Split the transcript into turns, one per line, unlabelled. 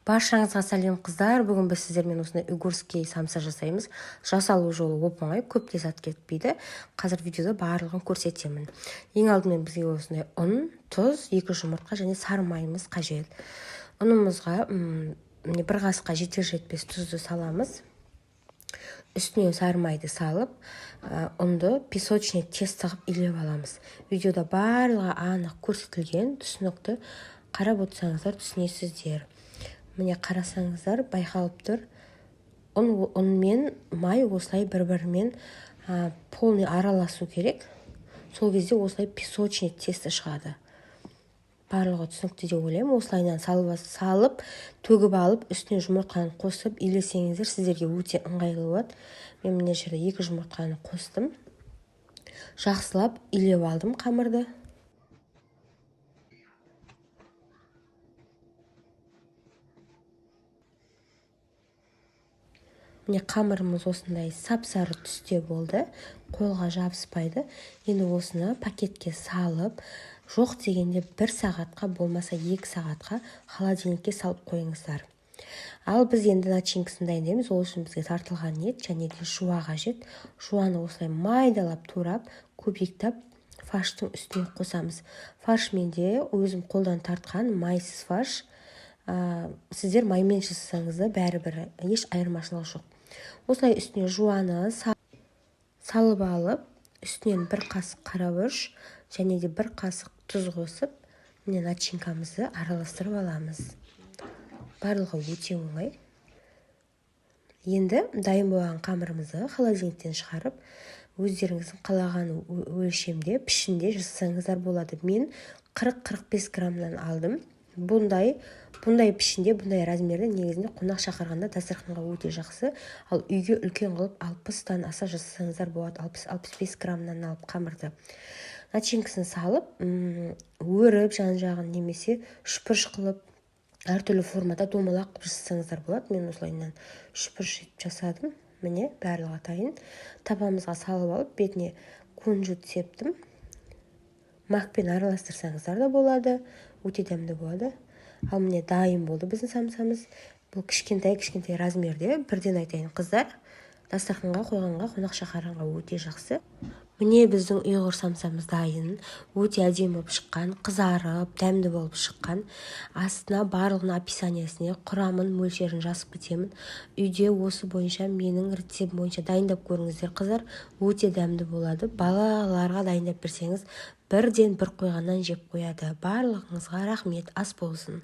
Баршаңызға сәлем қыздар. Бүгін біз сіздермен осындай угорский самса жасаймыз. Жасалу жолы оп-оңай, көп те зат кетпейді. Қазір видеода барлығын көрсетемін. Ең алдымен бізге осындай ұн, тұз, 2 жұмыртқа және сары майымыз қажет. Ұнымызға бір қасыққа жетер-жетпес тұзды саламыз. Үстіне сары майды салып, ұнды песочный тесто қылып илеп аламыз. Видеода барлығы анық көрсетілген, түсінікті. Қарап отырсаңыздар түсінесіздер. Міне қарасаңыздар байқалып тұр. Ұн мен май осылай бір-бірімен полный араласу керек. Сол кезде осылай песочный тесто шығады. Барлығы түсінікті деп ойлаймын. Осылайынан салып, төгіп алып, үстіне жұмыртқаны қосып илесеңіздер сіздерге өте ыңғайлы болады. Мен мына жерде 2 жұмыртқаны қостым. Жақсылап илеп алдым қамырды. Міне қамырымыз осындай сап-сары түсте болды. Қолға жабыспайды. Енді осыны пакетке салып, жоқ дегенде 1 сағатқа, болмаса 2 сағатқа холодильникке салып қойыңыздар. Ал біз енді начинкасын дайындаймыз. Ол үшін бізге тартылған ет және де жуа қажет. Жуаны осылай майдалап, турап, көбіктеп фарштың үстіне қосамыз. Фарш менде өзім қолдан тартқан майсыз фарш. Сіздер маймен жасасаңыз да бәрібір еш айырмашылығы жоқ. Осылай үстіне жуаны салып алып, үстінен 1 қасық қарабүріш және де 1 қасық тұз қосып, міне начинкамызды араластырып аламыз. Барлығы өте оңай. Енді дайын болған қамырымызды холодильниктен шығарып, өздеріңіздің қалаған өлшемде, пішінде жасасаңыздар болады. Мен 40-45 граммнан алдым. Бұндай пішінде, бұндай размерде негізінде қонақ шақырғанда дастарханға өте жақсы. Ал үйге үлкен қылып 60-тан аса жасасаңыздар болады. 60-65 граммнан алып қамырды. Начинкасын салып, өріп жан-жағын немесе үшбұрыш қылып, әртүрлі формада домалақ жасасаңыздар болады. Мен осылайынан үшбұрыш жасадым. Міне барлығы дайын. Табамызға салып алып, бетіне кунжут септім. Макпен араластырсаңыздар да болады. Өте дәмді болады. Ал міне дайын болды біздің самсамыз. Бұл кішкентай размерде. Бірден айтайын қыздар, дастарханға қойғанға, қонақ шақырғанға өте жақсы. Міне біздің ұйғыр самсамыз дайын. Өте әдемі болып шыққан, қызарып, дәмді болып шыққан. Астына барлығын описаниясына құрамын, мөлшерін жазып кетемін. Үйде осы бойынша менің рецептім бойынша дайындап көріңіздер қыздар. Өте дәмді болады. Балаларға дайындап берсеңіз, бірден бір қойғаннан жеп қояды. Барлығыңызға рахмет, ас болсын.